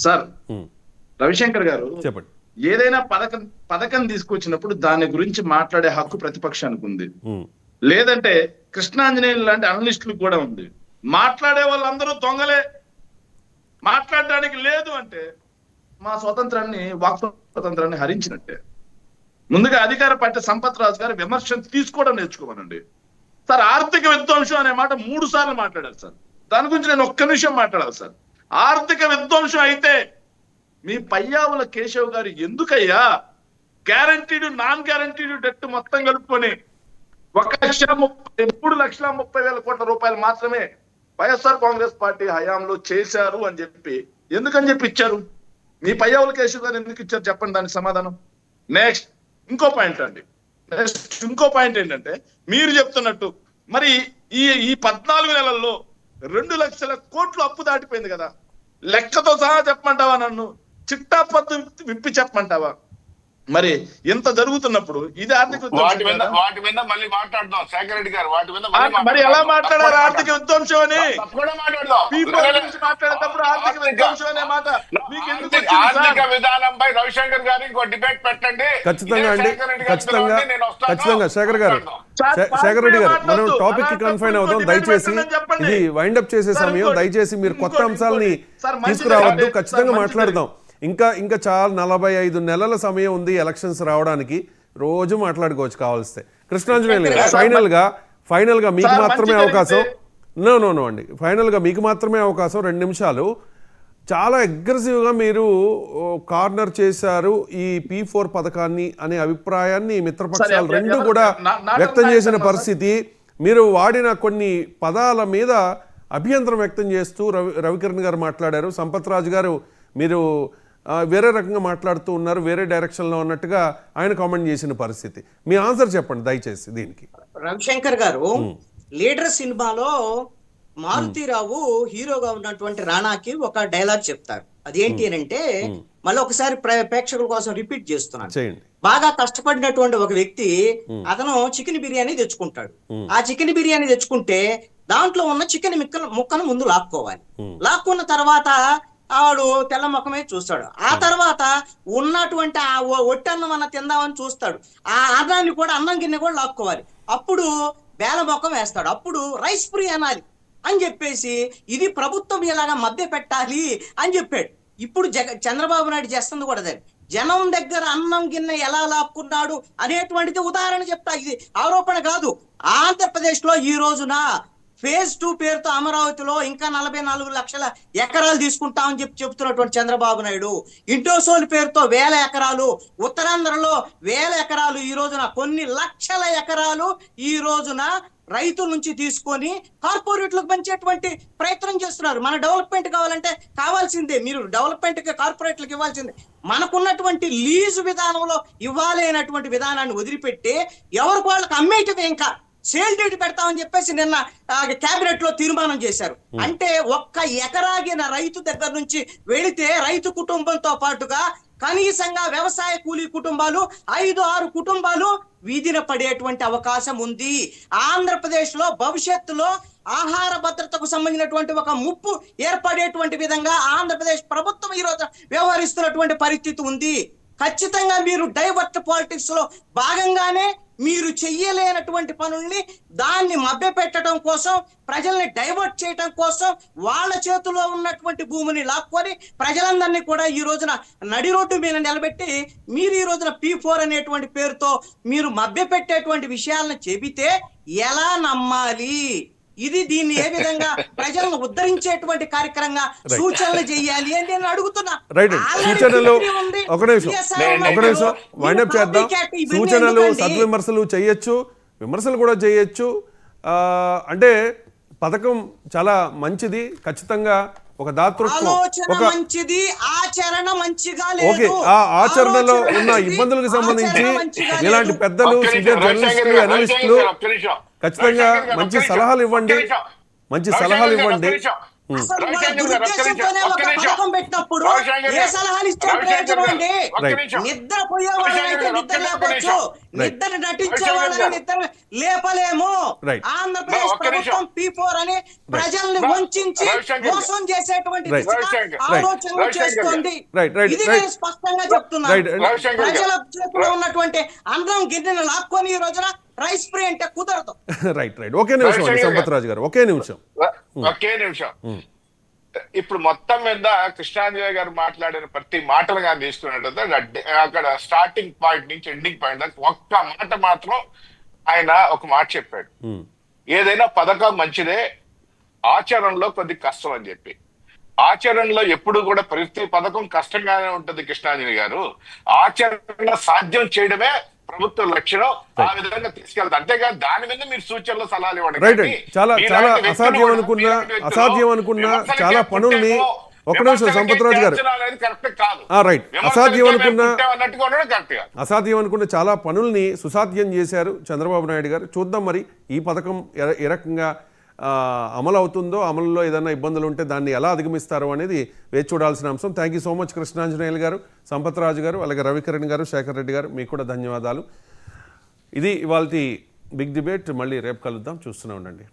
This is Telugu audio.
సార్ రవిశంకర్ గారు చెప్పండి. ఏదైనా పథకం తీసుకొచ్చినప్పుడు దాని గురించి మాట్లాడే హక్కు ప్రతిపక్షానికి ఉంది. లేదంటే కృష్ణాంజనేయులు లాంటి అనలిస్టులకు కూడా ఉంది. మాట్లాడే వాళ్ళందరూ దొంగలే, మాట్లాడడానికి లేదు అంటే మా వాక్ స్వాతంత్రాన్ని హరించినట్టే. ముందుగా అధికార పార్టీ సంపత్ రాజు గారు విమర్శను తీసుకోవడం నేర్చుకోమనండి. సార్ ఆర్థిక విధ్వంసం అనే మాట 3 సార్లు మాట్లాడారు సార్. దాని గురించి నేను ఒక్క నిమిషం మాట్లాడాలి సార్. ఆర్థిక విధ్వంసం అయితే మీ పయ్యావుల కేశవ్ గారు ఎందుకయ్యా గ్యారంటీడ్ నాన్ గ్యారంటీడ్ డెట్ మొత్తం కలుపుకొని 1,30,30,000 కోట్ల రూపాయలు మాత్రమే వైఎస్ఆర్ కాంగ్రెస్ పార్టీ హయాంలో చేశారు అని చెప్పి ఎందుకని ఇచ్చారు? మీ పయ్యావుల కేశవ్ గారు ఎందుకు ఇచ్చారు చెప్పండి, దానికి సమాధానం. నెక్స్ట్ ఇంకో పాయింట్ ఏంటంటే మీరు చెప్తున్నట్టు మరి ఈ 14 నెలల్లో 2 లక్షల కోట్లు అప్పు దాటిపోయింది కదా, లెక్కతో సహా చెప్పమంటావా? నన్ను చిట్టా పద్దు విప్పి చెప్పమంటావా? మరి ఇంత జరుగుతున్నప్పుడు ఇది ఆర్థిక వాటి మీద మళ్ళీ మాట్లాడదాం శేఖర్ రెడ్డి గారు. వాటి మీద మరి ఎలా మాట్లాడారు ఆర్థిక విధ్వంసం అని? మాట్లాడేటప్పుడు ఆర్థిక విధ్వంసం అనే మాట మీకు ఎందుకు వచ్చింది? ఆర్థిక విధానంపై రవిశంకర్ గారు ఇంకో డిబేట్ పెట్టండి. ఖచ్చితంగా అండి, ఖచ్చితంగా శేఖర్ రెడ్డి గారు మనం టాపిక్ కి కన్ఫైన్ అవుదాం. దయచేసి ఇది వైండప్ చేసే సమయం. దయచేసి మీరు కొత్త అంశాలని తీసుకురావద్దు. ఖచ్చితంగా మాట్లాడదాం. ఇంకా చాలా 45 నెలల సమయం ఉంది ఎలక్షన్స్ రావడానికి. రోజు మాట్లాడుకోవచ్చు కావాల్స్తే. కృష్ణాంజనేయులు గారు ఫైనల్గా మీకు మాత్రమే అవకాశం. నో అండి, ఫైనల్గా మీకు మాత్రమే అవకాశం. 2 నిమిషాలు. చాలా అగ్రెసివ్గా మీరు కార్నర్ చేశారు ఈ P4 పథకాన్ని అనే అభిప్రాయాన్ని మిత్రపక్షాలు 2 కూడా వ్యక్తం చేసిన పరిస్థితి. మీరు వాడిన కొన్ని పదాల మీద అభ్యంతరం వ్యక్తం చేస్తూ రవికిరణ్ గారు మాట్లాడారు. సంపత్ రాజు గారు మీరు వేరే రకంగా మాట్లాడుతూ ఉన్నారు, వేరే డైరెక్షన్లో ఉన్నట్టుగా ఆయన కామెంట్ చేసిన పరిస్థితి. మీ ఆన్సర్ చెప్పండి దయచేసి దీనికి. రవిశంకర్ గారు లీడర్ సినిమాలో మారుతీరావు హీరోగా ఉన్నటువంటి రాణాకి ఒక డైలాగ్ చెప్తారు. అదేంటి అంటే మళ్ళీ ఒకసారి ప్రేక్షకుల కోసం రిపీట్ చేస్తున్నాను. బాగా కష్టపడినటువంటి ఒక వ్యక్తి అతను చికెన్ బిర్యానీ తెచ్చుకుంటాడు. ఆ చికెన్ బిర్యానీ తెచ్చుకుంటే దాంట్లో ఉన్న చికెన్ ముక్కను ముందు లాక్కోవాలి. లాక్కున్న తర్వాత ఆవిడు తెల్ల ముఖమే చూస్తాడు. ఆ తర్వాత ఉన్నటువంటి ఆ ఒట్టన్నం అన్న తిందామని చూస్తాడు. ఆ అన్నాన్ని కూడా అన్నం గిన్నె కూడా లాక్కోవాలి. అప్పుడు బేల ముఖం వేస్తాడు. అప్పుడు రైస్ ఫ్రీ అనాలి అని చెప్పేసి ఇది ప్రభుత్వం ఇలాగా మధ్య పెట్టాలి అని చెప్పాడు. ఇప్పుడు చంద్రబాబు నాయుడు చేస్తుంది కూడా అదే. జనం దగ్గర అన్నం గిన్నె ఎలా లాక్కున్నాడు అనేటువంటిది ఉదాహరణ చెప్తా. ఇది ఆరోపణ కాదు. ఆంధ్రప్రదేశ్ లో ఈ రోజున ఫేజ్ 2 పేరుతో అమరావతిలో ఇంకా 44 లక్షల ఎకరాలు తీసుకుంటామని చెప్తున్నటువంటి చంద్రబాబు నాయుడు, ఇండోసోల్ పేరుతో 1000 ఎకరాలు, ఉత్తరాంధ్రలో 1000 ఎకరాలు, ఈ రోజున కొన్ని లక్షల ఎకరాలు ఈ రోజున రైతుల నుంచి తీసుకొని కార్పొరేట్లకు పంచేటువంటి ప్రయత్నం చేస్తున్నారు. మన డెవలప్మెంట్ కావాలంటే కావాల్సిందే, మీరు డెవలప్మెంట్ కార్పొరేట్లకు ఇవ్వాల్సిందే. మనకున్నటువంటి లీజు విధానంలో ఇవ్వాలి అయినటువంటి విధానాన్ని వదిలిపెట్టి ఎవరికి వాళ్ళకి అమ్మేటివి ఇంకా సేల్ డీడ్ పెడతామని చెప్పేసి నిన్న క్యాబినెట్ లో తీర్మానం చేశారు. అంటే 1 ఎకరాగిన రైతు దగ్గర నుంచి వెళితే రైతు కుటుంబంతో పాటుగా కనీసంగా వ్యవసాయ కూలీ కుటుంబాలు 5-6 కుటుంబాలు వీధిన పడేటువంటి అవకాశం ఉంది. ఆంధ్రప్రదేశ్ లో భవిష్యత్తులో ఆహార భద్రతకు సంబంధించినటువంటి ఒక ముప్పు ఏర్పడేటువంటి విధంగా ఆంధ్రప్రదేశ్ ప్రభుత్వం ఈ రోజు వ్యవహరిస్తున్నటువంటి పరిస్థితి ఉంది. ఖచ్చితంగా మీరు డైవర్ట్ పాలిటిక్స్ లో భాగంగానే మీరు చెయ్యలేనటువంటి పనుల్ని దాన్ని మభ్యపెట్టడం కోసం, ప్రజల్ని డైవర్ట్ చేయడం కోసం వాళ్ళ చేతిలో ఉన్నటువంటి భూమిని లాక్కొని ప్రజలందరినీ కూడా ఈ రోజున నడి రోడ్డు మీద నిలబెట్టి మీరు ఈ రోజున P4 అనేటువంటి పేరుతో మీరు మభ్యపెట్టేటువంటి విషయాలను చెబితే ఎలా నమ్మాలి? ఇది దీన్ని ఏ విధంగా ప్రజలను ఉద్ధరించేటువంటి కార్యక్రమంగా సూచనలు చేయాలి అని నేను అడుగుతున్నా. సూచనలు ఒక నిమిషం వైండప్ చేద్దాం. సూచనలు సద్విమర్శలు చేయొచ్చు, విమర్శలు కూడా చేయొచ్చు. అంటే పథకం చాలా మంచిది, ఖచ్చితంగా ఒక దాతృత్వం మంచిది, ఆచరణ మంచిగా లేదు. ఓకే, ఆ ఆచరణలో ఉన్న ఇబ్బందులకు సంబంధించి ఇలాంటి పెద్దలు, సీనియర్ జర్నలిస్టులు, అనలిస్టులు ఖచ్చితంగా మంచి సలహాలు ఇవ్వండి. పెట్టినప్పుడు రవిశంకర్ ఏ గారు, సలహాలు ఇచ్చే రవిశంకర్ ప్రయోజనం గారు, అండి? ఒక్క Right. నిమిషం. నిద్రపోయే వాళ్ళైతే నిద్ర లేపొచ్చు, నిద్ర నటించే వాళ్ళని నిద్ర లేపలేము. Right. ఆంధ్రప్రదేశ్ ఒక్క ప్రభుత్వం నిమిషం. P4 అని ప్రజల్ని వంచించి రవిశంకర్ గారు. మోసం చేసేటువంటి Right. దిశగా రవిశంకర్. ఆలోచనలు రవిశంకర్ గారు. చేస్తుంది. Right. ఇది Right. నేను స్పష్టంగా చెప్తున్నాను. Right. రవిశంకర్ గారు. ప్రజల చేతిలో ఉన్నటువంటి అందరం గిన్నెను లాక్కొని ఈ రోజున రైస్ ఫ్రీ అంటే కుదరదు. రైట్ ఒకే నిమిషం అండి రవిశంకర్ సంపత్ రాజు గారు, ఒకే నిమిషం. ఒకే నిమిషం. ఇప్పుడు మొత్తం మీద కృష్ణాంజలి గారు మాట్లాడిన ప్రతి మాటలు కానీ తీసుకున్నట్లయితే అక్కడ స్టార్టింగ్ పాయింట్ నుంచి ఎండింగ్ పాయింట్ దాకా ఒక్క మాట మాత్రం ఆయన ఒక మాట చెప్పాడు. ఏదైనా పథకం మంచిదే, ఆచరణలో కొద్ది కష్టం అని చెప్పి. ఆచరణలో ఎప్పుడు కూడా ప్రతి పథకం కష్టంగానే ఉంటది కృష్ణాంజలి గారు. ఆచరణ సాధ్యం చేయడమే ప్రభుత్వ లక్ష్యం. ఆ విధంగా తీసుకెళ్తారు. అంతేగాని దాని మీద మీరు సూచనలు సలహాలు ఇవ్వండి. రైట్ కానీ చాలా మీలాంటి చాలా వ్యక్తులు అసాధ్యం కూడా, అనుకున్న మీలాంటి వ్యక్తులు అసాధ్యం అనుకున్న విమర్శలకే చాలా పనుల్ని పుట్టేమో, ఒక్క నిమిషం విమర్శలకే సంపత్ రాజు గారు, చేర్చడం అనేది కరెక్ట్ కాదు. రైట్ విమర్శలకే అసాధ్యం మేము అనుకున్న పుట్టామన్నట్టుగా ఉండడం కరెక్ట్ కాదు. అసాధ్యం అనుకున్న చాలా పనుల్ని సుసాధ్యం చేశారు చంద్రబాబు నాయుడు గారు. చూద్దాం మరి ఈ పథకం ఏ రకంగా అమలు అవుతుందో, అమలులో ఏదైనా ఇబ్బందులు ఉంటే దాన్ని ఎలా అధిగమిస్తారో అనేది వేచి చూడాల్సిన అంశం. Thank you so much Krishnanjaneyulu గారు, సంపత్ రాజు గారు, అలాగే రవికిరణ్ గారు, శేఖర్ రెడ్డి గారు, మీకు కూడా ధన్యవాదాలు. ఇది ఇవాల్టి బిగ్ డిబేట్. మళ్ళీ రేపు కలుద్దాం, చూస్తూనే ఉండండి.